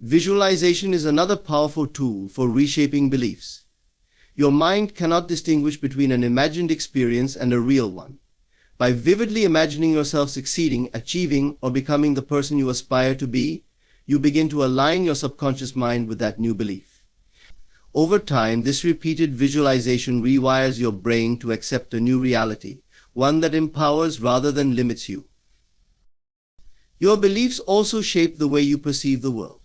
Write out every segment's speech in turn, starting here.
Visualization is another powerful tool for reshaping beliefs. Your mind cannot distinguish between an imagined experience and a real one. By vividly imagining yourself succeeding, achieving, or becoming the person you aspire to be, you begin to align your subconscious mind with that new belief. Over time, this repeated visualization rewires your brain to accept a new reality, one that empowers rather than limits you. Your beliefs also shape the way you perceive the world.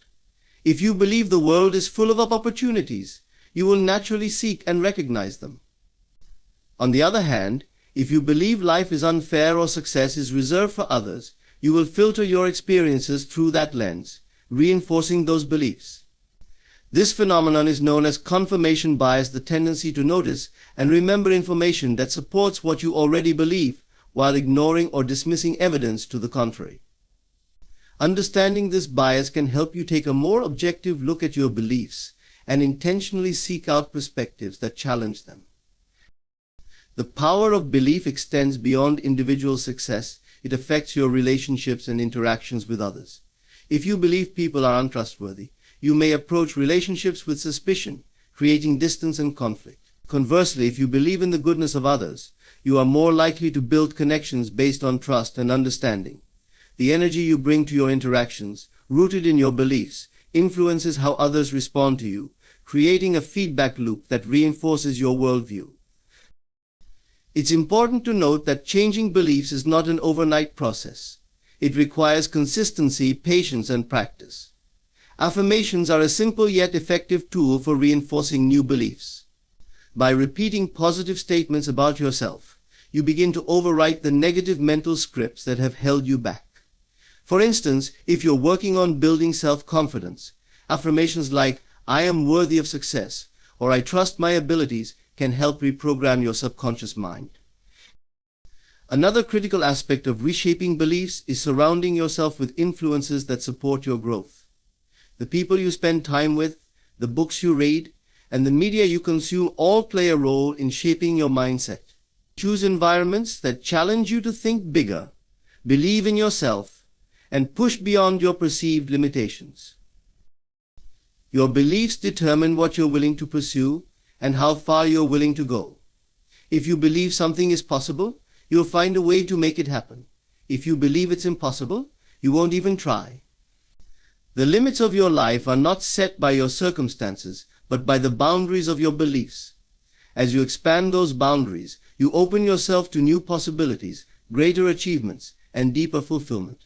If you believe the world is full of opportunities, you will naturally seek and recognize them. On the other hand, if you believe life is unfair or success is reserved for others, you will filter your experiences through that lens, reinforcing those beliefs. This phenomenon is known as confirmation bias, the tendency to notice and remember information that supports what you already believe, while ignoring or dismissing evidence to the contrary. Understanding this bias can help you take a more objective look at your beliefs and intentionally seek out perspectives that challenge them. The power of belief extends beyond individual success. It affects your relationships and interactions with others. If you believe people are untrustworthy, you may approach relationships with suspicion, creating distance and conflict. Conversely, if you believe in the goodness of others, you are more likely to build connections based on trust and understanding. The energy you bring to your interactions, rooted in your beliefs, influences how others respond to you, creating a feedback loop that reinforces your worldview. It's important to note that changing beliefs is not an overnight process. It requires consistency, patience, and practice. Affirmations are a simple yet effective tool for reinforcing new beliefs. By repeating positive statements about yourself, you begin to overwrite the negative mental scripts that have held you back. For instance, if you're working on building self-confidence, affirmations like, "I am worthy of success," or "I trust my abilities," can help reprogram your subconscious mind. Another critical aspect of reshaping beliefs is surrounding yourself with influences that support your growth. The people you spend time with, the books you read, and the media you consume all play a role in shaping your mindset. Choose environments that challenge you to think bigger, believe in yourself, and push beyond your perceived limitations. Your beliefs determine what you're willing to pursue and how far you're willing to go. If you believe something is possible, you'll find a way to make it happen. If you believe it's impossible, you won't even try. The limits of your life are not set by your circumstances, but by the boundaries of your beliefs. As you expand those boundaries, you open yourself to new possibilities, greater achievements, and deeper fulfillment.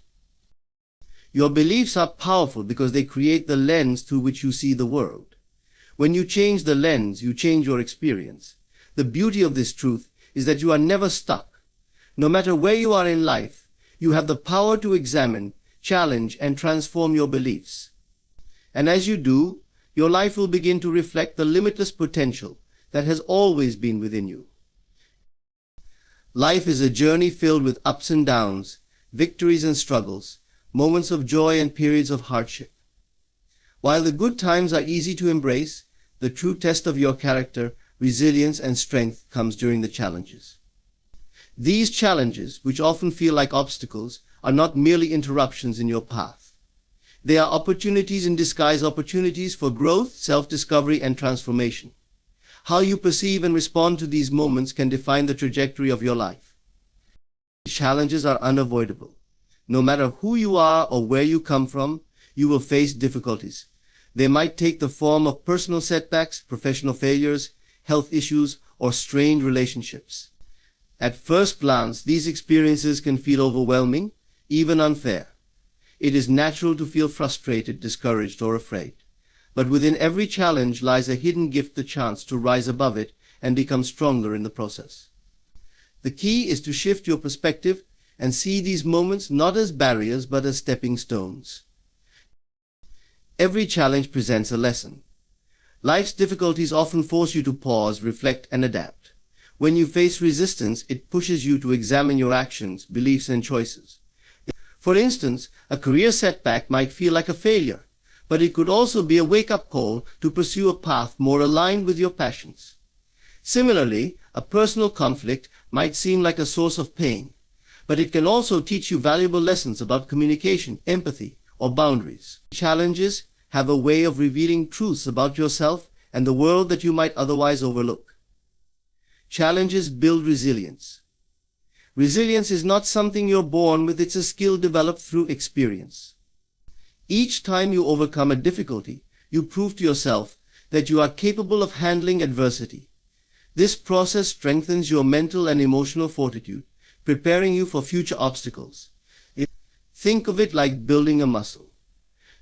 Your beliefs are powerful because they create the lens through which you see the world. When you change the lens, you change your experience. The beauty of this truth is that you are never stuck. No matter where you are in life, you have the power to examine, challenge, and transform your beliefs. And as you do, your life will begin to reflect the limitless potential that has always been within you. Life is a journey filled with ups and downs, victories and struggles, moments of joy and periods of hardship. While the good times are easy to embrace, the true test of your character, resilience, and strength comes during the challenges. These challenges, which often feel like obstacles, are not merely interruptions in your path. They are opportunities in disguise, opportunities for growth, self-discovery, and transformation. How you perceive and respond to these moments can define the trajectory of your life. Challenges are unavoidable. No matter who you are or where you come from, you will face difficulties. They might take the form of personal setbacks, professional failures, health issues, or strained relationships. At first glance, these experiences can feel overwhelming, even unfair. It is natural to feel frustrated, discouraged, or afraid. But within every challenge lies a hidden gift, the chance to rise above it and become stronger in the process. The key is to shift your perspective and see these moments not as barriers but as stepping stones. Every challenge presents a lesson. Life's difficulties often force you to pause, reflect, and adapt. When you face resistance, it pushes you to examine your actions, beliefs, and choices. For instance, a career setback might feel like a failure, but it could also be a wake-up call to pursue a path more aligned with your passions. Similarly, a personal conflict might seem like a source of pain, but it can also teach you valuable lessons about communication, empathy, or boundaries. Challenges have a way of revealing truths about yourself and the world that you might otherwise overlook. Challenges build resilience. Resilience is not something you're born with, it's a skill developed through experience. Each time you overcome a difficulty, you prove to yourself that you are capable of handling adversity. This process strengthens your mental and emotional fortitude, preparing you for future obstacles. Think of it like building a muscle.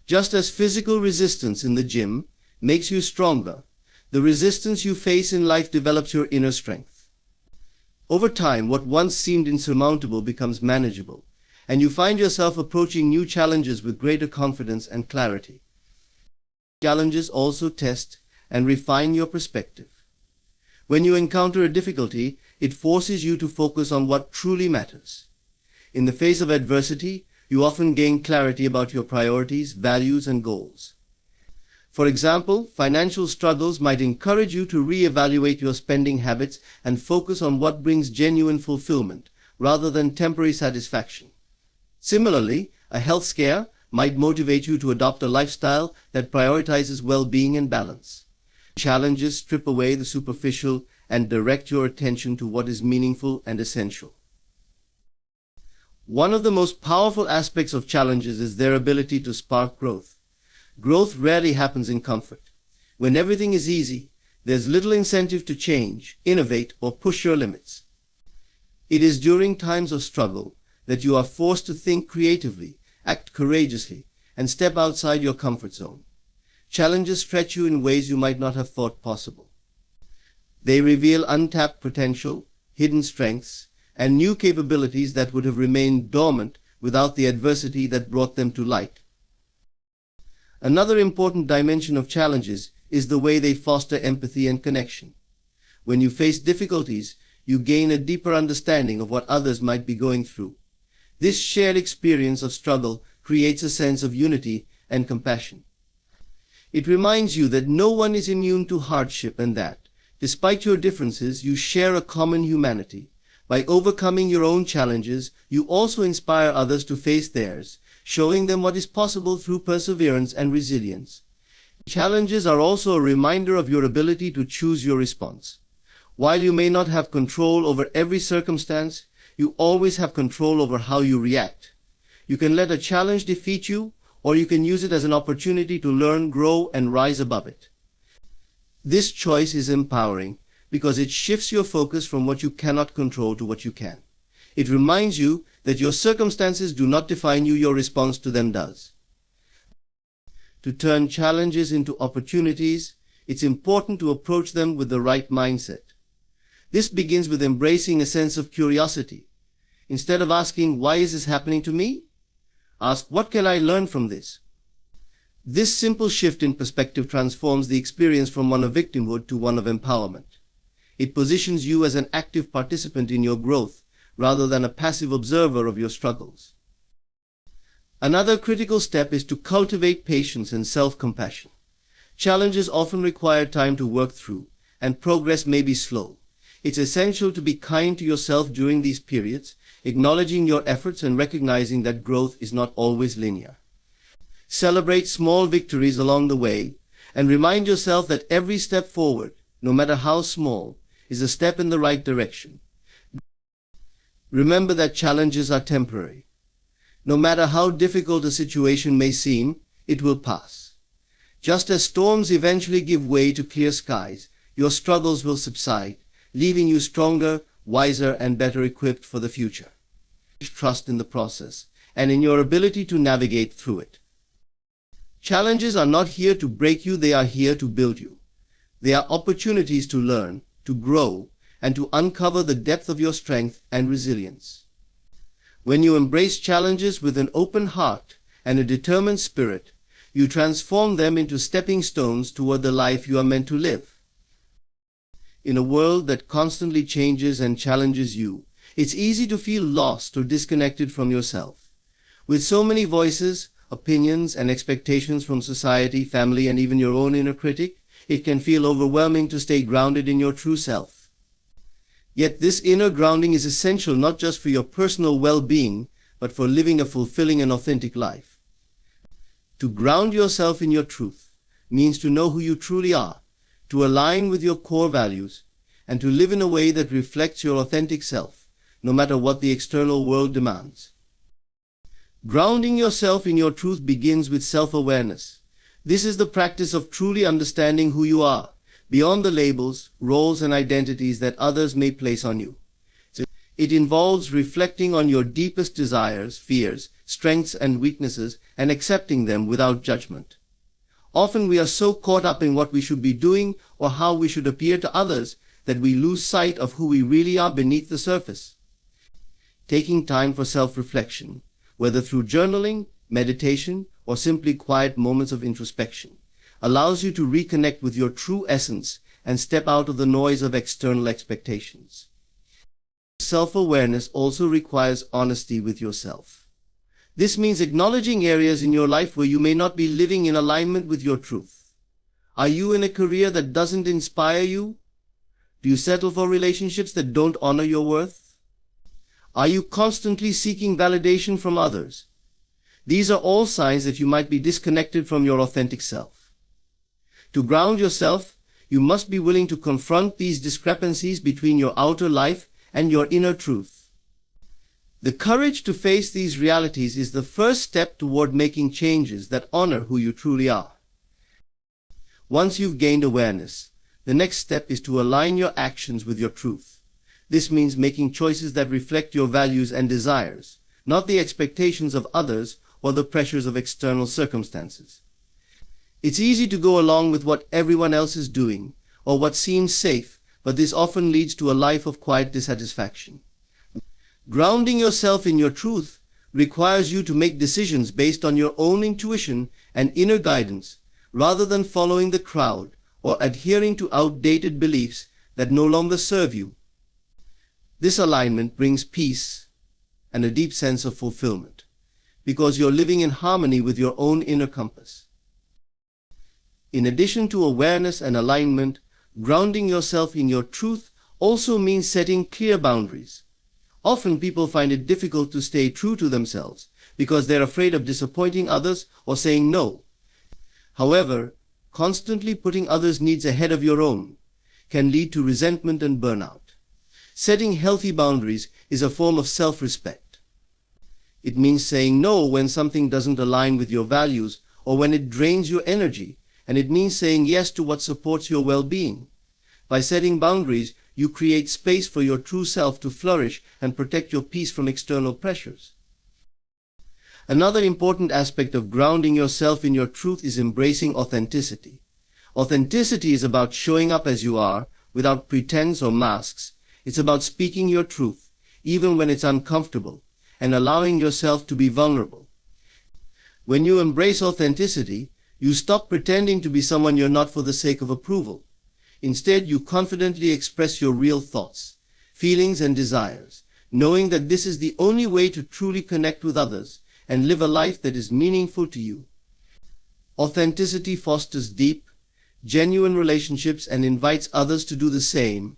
Just as physical resistance in the gym makes you stronger, the resistance you face in life develops your inner strength. Over time, what once seemed insurmountable becomes manageable, and you find yourself approaching new challenges with greater confidence and clarity. Challenges also test and refine your perspective. When you encounter a difficulty, it forces you to focus on what truly matters. In the face of adversity, you often gain clarity about your priorities, values, and goals. For example, financial struggles might encourage you to reevaluate your spending habits and focus on what brings genuine fulfillment, rather than temporary satisfaction. Similarly, a health scare might motivate you to adopt a lifestyle that prioritizes well-being and balance. Challenges strip away the superficial and direct your attention to what is meaningful and essential. One of the most powerful aspects of challenges is their ability to spark growth. Growth rarely happens in comfort. When everything is easy, there's little incentive to change, innovate, or push your limits. It is during times of struggle that you are forced to think creatively, act courageously, and step outside your comfort zone. Challenges stretch you in ways you might not have thought possible. They reveal untapped potential, hidden strengths, and new capabilities that would have remained dormant without the adversity that brought them to light. Another important dimension of challenges is the way they foster empathy and connection. When you face difficulties, you gain a deeper understanding of what others might be going through. This shared experience of struggle creates a sense of unity and compassion. It reminds you that no one is immune to hardship and that, despite your differences, you share a common humanity. By overcoming your own challenges, you also inspire others to face theirs, showing them what is possible through perseverance and resilience. Challenges are also a reminder of your ability to choose your response. While you may not have control over every circumstance, you always have control over how you react. You can let a challenge defeat you, or you can use it as an opportunity to learn, grow, and rise above it. This choice is empowering because it shifts your focus from what you cannot control to what you can. It reminds you that your circumstances do not define you, your response to them does. To turn challenges into opportunities, it's important to approach them with the right mindset. This begins with embracing a sense of curiosity. Instead of asking, "Why is this happening to me?" ask, "What can I learn from this?" This simple shift in perspective transforms the experience from one of victimhood to one of empowerment. It positions you as an active participant in your growth, rather than a passive observer of your struggles. Another critical step is to cultivate patience and self-compassion. Challenges often require time to work through, and progress may be slow. It's essential to be kind to yourself during these periods, acknowledging your efforts and recognizing that growth is not always linear. Celebrate small victories along the way, and remind yourself that every step forward, no matter how small, is a step in the right direction. Remember that challenges are temporary. No matter how difficult a situation may seem, it will pass. Just as storms eventually give way to clear skies, your struggles will subside, leaving you stronger, wiser, and better equipped for the future. Trust in the process and in your ability to navigate through it. Challenges are not here to break you, they are here to build you. They are opportunities to learn, to grow, and to uncover the depth of your strength and resilience. When you embrace challenges with an open heart and a determined spirit, you transform them into stepping stones toward the life you are meant to live. In a world that constantly changes and challenges you, it's easy to feel lost or disconnected from yourself. With so many voices, opinions, and expectations from society, family, and even your own inner critic, it can feel overwhelming to stay grounded in your true self. Yet this inner grounding is essential not just for your personal well-being, but for living a fulfilling and authentic life. To ground yourself in your truth means to know who you truly are, to align with your core values, and to live in a way that reflects your authentic self, no matter what the external world demands. Grounding yourself in your truth begins with self-awareness. This is the practice of truly understanding who you are, beyond the labels, roles, and identities that others may place on you. It involves reflecting on your deepest desires, fears, strengths, and weaknesses, and accepting them without judgment. Often we are so caught up in what we should be doing or how we should appear to others that we lose sight of who we really are beneath the surface. Taking time for self-reflection, whether through journaling, meditation, or simply quiet moments of introspection, allows you to reconnect with your true essence and step out of the noise of external expectations. Self-awareness also requires honesty with yourself. This means acknowledging areas in your life where you may not be living in alignment with your truth. Are you in a career that doesn't inspire you? Do you settle for relationships that don't honor your worth? Are you constantly seeking validation from others? These are all signs that you might be disconnected from your authentic self. To ground yourself, you must be willing to confront these discrepancies between your outer life and your inner truth. The courage to face these realities is the first step toward making changes that honor who you truly are. Once you've gained awareness, the next step is to align your actions with your truth. This means making choices that reflect your values and desires, not the expectations of others or the pressures of external circumstances. It's easy to go along with what everyone else is doing or what seems safe, but this often leads to a life of quiet dissatisfaction. Grounding yourself in your truth requires you to make decisions based on your own intuition and inner guidance, rather than following the crowd or adhering to outdated beliefs that no longer serve you. This alignment brings peace and a deep sense of fulfillment, because you're living in harmony with your own inner compass. In addition to awareness and alignment, grounding yourself in your truth also means setting clear boundaries. Often people find it difficult to stay true to themselves because they're afraid of disappointing others or saying no. However, constantly putting others' needs ahead of your own can lead to resentment and burnout. Setting healthy boundaries is a form of self-respect. It means saying no when something doesn't align with your values or when it drains your energy, and it means saying yes to what supports your well-being. By setting boundaries, you create space for your true self to flourish and protect your peace from external pressures. Another important aspect of grounding yourself in your truth is embracing authenticity. Authenticity is about showing up as you are, without pretense or masks. It's about speaking your truth, even when it's uncomfortable, and allowing yourself to be vulnerable. When you embrace authenticity, you stop pretending to be someone you're not for the sake of approval. Instead, you confidently express your real thoughts, feelings, and desires, knowing that this is the only way to truly connect with others and live a life that is meaningful to you. Authenticity fosters deep, genuine relationships and invites others to do the same,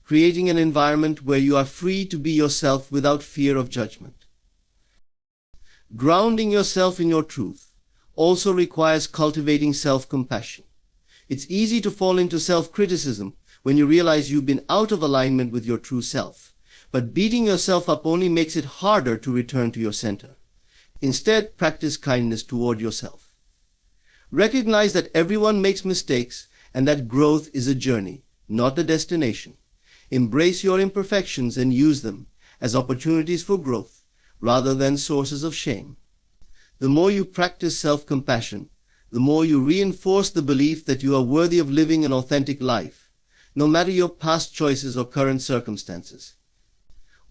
creating an environment where you are free to be yourself without fear of judgment. Grounding yourself in your truth also requires cultivating self-compassion. It's easy to fall into self-criticism when you realize you've been out of alignment with your true self, but beating yourself up only makes it harder to return to your center. Instead, practice kindness toward yourself. Recognize that everyone makes mistakes and that growth is a journey, not a destination. Embrace your imperfections and use them as opportunities for growth rather than sources of shame. The more you practice self-compassion, the more you reinforce the belief that you are worthy of living an authentic life, no matter your past choices or current circumstances.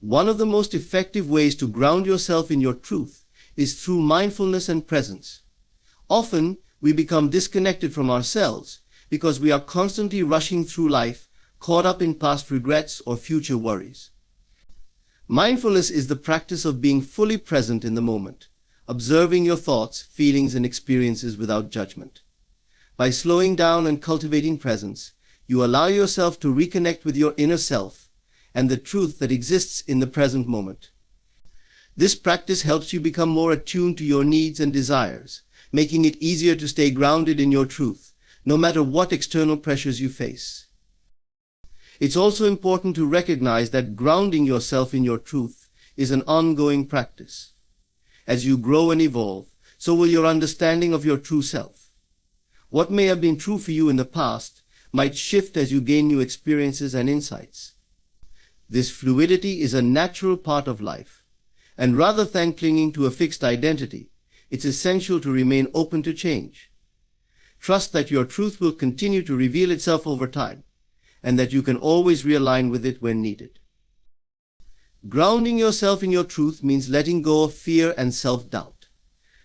One of the most effective ways to ground yourself in your truth is through mindfulness and presence. Often, we become disconnected from ourselves because we are constantly rushing through life, caught up in past regrets or future worries. Mindfulness is the practice of being fully present in the moment, observing your thoughts, feelings, and experiences without judgment. By slowing down and cultivating presence, you allow yourself to reconnect with your inner self and the truth that exists in the present moment. This practice helps you become more attuned to your needs and desires, making it easier to stay grounded in your truth, no matter what external pressures you face. It's also important to recognize that grounding yourself in your truth is an ongoing practice. As you grow and evolve, so will your understanding of your true self. What may have been true for you in the past might shift as you gain new experiences and insights. This fluidity is a natural part of life, and rather than clinging to a fixed identity, it's essential to remain open to change. Trust that your truth will continue to reveal itself over time, and that you can always realign with it when needed. Grounding yourself in your truth means letting go of fear and self-doubt.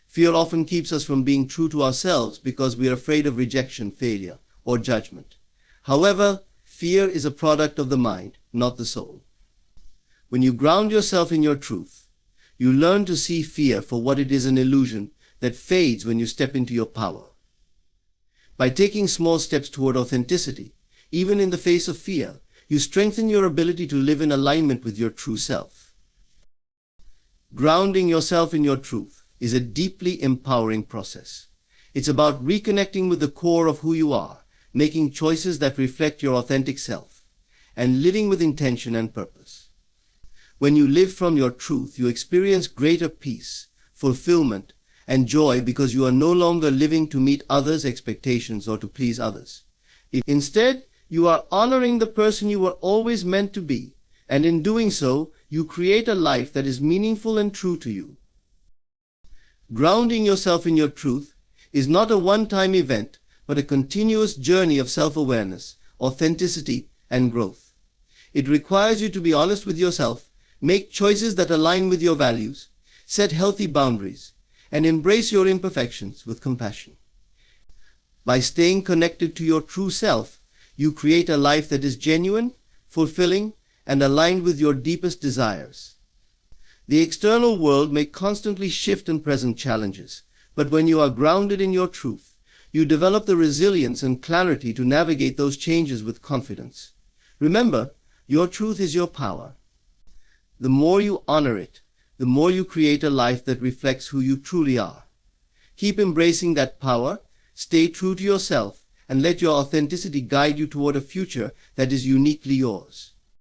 Fear often keeps us from being true to ourselves because we are afraid of rejection, failure, or judgment. However, fear is a product of the mind, not the soul. When you ground yourself in your truth, you learn to see fear for what it is, an illusion that fades when you step into your power. By taking small steps toward authenticity, even in the face of fear, you strengthen your ability to live in alignment with your true self. Grounding yourself in your truth is a deeply empowering process. It's about reconnecting with the core of who you are, making choices that reflect your authentic self, and living with intention and purpose. When you live from your truth, you experience greater peace, fulfillment, and joy because you are no longer living to meet others' expectations or to please others. Instead, you are honoring the person you were always meant to be, and in doing so, you create a life that is meaningful and true to you. Grounding yourself in your truth is not a one-time event, but a continuous journey of self-awareness, authenticity, and growth. It requires you to be honest with yourself, make choices that align with your values, set healthy boundaries, and embrace your imperfections with compassion. By staying connected to your true self, you create a life that is genuine, fulfilling, and aligned with your deepest desires. The external world may constantly shift and present challenges, but when you are grounded in your truth, you develop the resilience and clarity to navigate those changes with confidence. Remember, your truth is your power. The more you honor it, the more you create a life that reflects who you truly are. Keep embracing that power, stay true to yourself, and let your authenticity guide you toward a future that is uniquely yours.